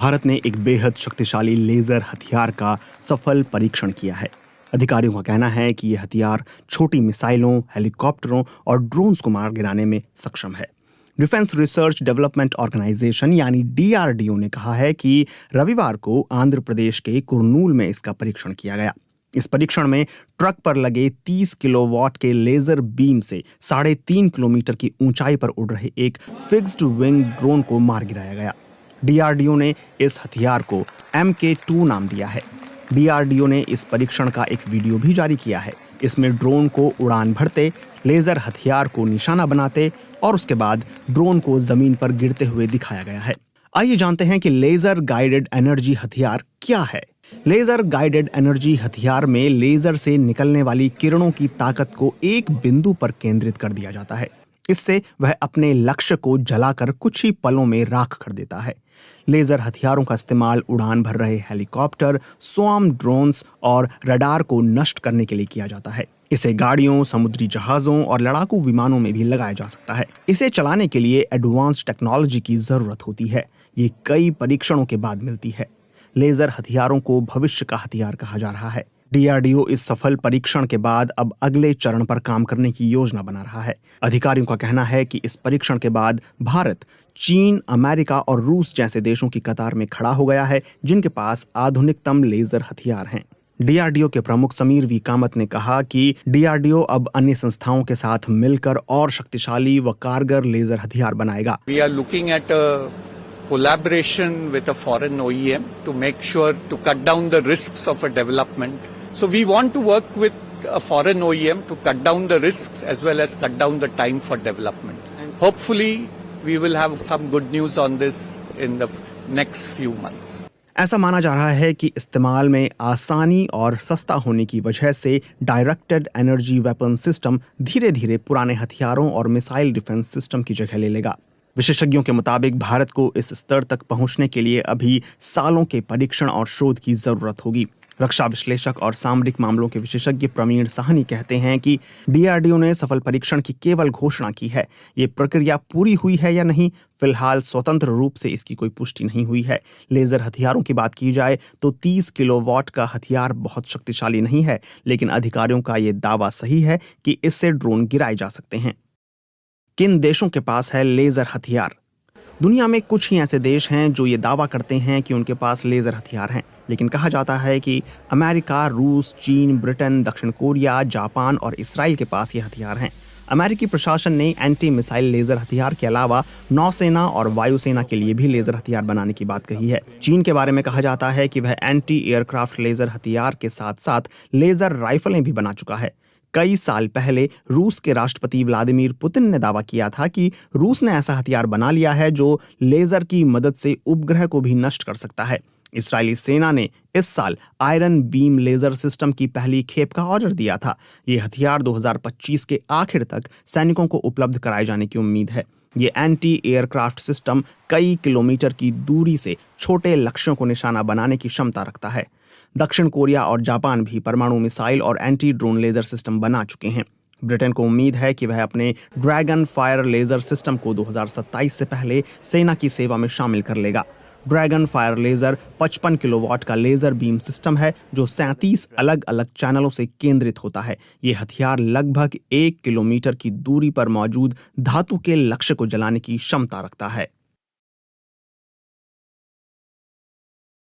भारत ने एक बेहद शक्तिशाली लेजर हथियार का सफल परीक्षण किया है। अधिकारियों का कहना है कि यह हथियार छोटी मिसाइलों, हेलीकॉप्टरों और ड्रोन्स को मार गिराने में सक्षम है। डिफेंस रिसर्च डेवलपमेंट ऑर्गेनाइजेशन यानी डीआरडीओ ने कहा है कि रविवार को आंध्र प्रदेश के कुर्नूल में इसका परीक्षण किया गया। इस परीक्षण में ट्रक पर लगे 30 किलोवाट के लेजर बीम से 3.5 किलोमीटर की ऊंचाई पर उड़ रहे एक फिक्स्ड विंग ड्रोन को मार गिराया गया। डीआरडीओ ने इस हथियार को MK2 नाम दिया है। डीआरडीओ ने इस परीक्षण का एक वीडियो भी जारी किया है। इसमें ड्रोन को उड़ान भरते, लेजर हथियार को निशाना बनाते और उसके बाद ड्रोन को जमीन पर गिरते हुए दिखाया गया है। आइए जानते हैं कि लेजर गाइडेड एनर्जी हथियार क्या है। लेजर गाइडेड एनर्जी हथियार में लेजर से निकलने वाली किरणों की ताकत को एक बिंदु पर केंद्रित कर दिया जाता है। इससे वह अपने लक्ष्य को जलाकर कुछ ही पलों में राख कर देता है। लेजर हथियारों का इस्तेमाल उड़ान भर रहे हेलीकॉप्टर, स्वार्म ड्रोन्स और रडार को नष्ट करने के लिए किया जाता है। इसे गाड़ियों, समुद्री जहाजों और लड़ाकू विमानों में भी लगाया जा सकता है। इसे चलाने के लिए एडवांस टेक्नोलॉजी की जरूरत होती है। ये कई परीक्षणों के बाद मिलती है। लेजर हथियारों को भविष्य का हथियार कहा जा रहा है। डीआरडीओ इस सफल परीक्षण के बाद अब अगले चरण पर काम करने की योजना बना रहा है। अधिकारियों का कहना है कि इस परीक्षण के बाद भारत, चीन, अमेरिका और रूस जैसे देशों की कतार में खड़ा हो गया है, जिनके पास आधुनिकतम लेजर हथियार हैं। डीआरडीओ के प्रमुख समीर वी कामत ने कहा कि डीआरडीओ अब अन्य संस्थाओं के साथ मिलकर और शक्तिशाली व कारगर लेजर हथियार बनाएगा। We are looking at a collaboration with a foreign OEM to make sure to cut down the risks of a development. So we want to work with a foreign OEM to cut down the risks as well as cut down the time for development. And hopefully we will have some good news on this in the next few months. ऐसा माना जा रहा है कि इस्तेमाल में आसानी और सस्ता होने की वजह से डायरेक्टेड एनर्जी वेपन सिस्टम धीरे धीरे पुराने हथियारों और मिसाइल डिफेंस सिस्टम की जगह ले लेगा। विशेषज्ञों के मुताबिक भारत को इस स्तर तक पहुंचने के लिए अभी सालों के परीक्षण और शोध की जरूरत होगी। रक्षा विश्लेषक और सामरिक मामलों के विशेषज्ञ प्रवीण साहनी कहते हैं कि डीआरडीओ ने सफल परीक्षण की केवल घोषणा की है। ये प्रक्रिया पूरी हुई है या नहीं, फिलहाल स्वतंत्र रूप से इसकी कोई पुष्टि नहीं हुई है। लेजर हथियारों की बात की जाए तो 30 किलोवाट का हथियार बहुत शक्तिशाली नहीं है, लेकिन अधिकारियों का ये दावा सही है कि इससे ड्रोन गिराए जा सकते हैं। किन देशों के पास है लेजर हथियार? दुनिया में कुछ ही ऐसे देश हैं जो ये दावा करते हैं कि उनके पास लेजर हथियार हैं, लेकिन कहा जाता है कि अमेरिका, रूस, चीन, ब्रिटेन, दक्षिण कोरिया, जापान और इसराइल के पास ये हथियार हैं। अमेरिकी प्रशासन ने एंटी मिसाइल लेजर हथियार के अलावा नौसेना और वायुसेना के लिए भी लेजर हथियार बनाने की बात कही है। चीन के बारे में कहा जाता है कि वह एंटी एयरक्राफ्ट लेजर हथियार के साथ साथ लेजर राइफलें भी बना चुका है। कई साल पहले रूस के राष्ट्रपति व्लादिमीर पुतिन ने दावा किया था कि रूस ने ऐसा हथियार बना लिया है जो लेजर की मदद से उपग्रह को भी नष्ट कर सकता है। इस्राएली सेना ने इस साल आयरन बीम लेजर सिस्टम की पहली खेप का ऑर्डर दिया था। ये हथियार 2025 के आखिर तक सैनिकों को उपलब्ध कराए जाने की उम्मीद है। ये एंटी एयरक्राफ्ट सिस्टम कई किलोमीटर की दूरी से छोटे लक्ष्यों को निशाना बनाने की क्षमता रखता है। दक्षिण कोरिया और जापान भी परमाणु मिसाइल और एंटी ड्रोन लेजर सिस्टम बना चुके हैं। ब्रिटेन को उम्मीद है कि वह अपने ड्रैगन फायर लेजर सिस्टम को 2027 से पहले सेना की सेवा में शामिल कर लेगा। ड्रैगन फायर लेजर 55 किलोवाट का लेजर बीम सिस्टम है जो 37 अलग अलग चैनलों से केंद्रित होता है। ये हथियार लगभग 1 किलोमीटर की दूरी पर मौजूद धातु के लक्ष्य को जलाने की क्षमता रखता है।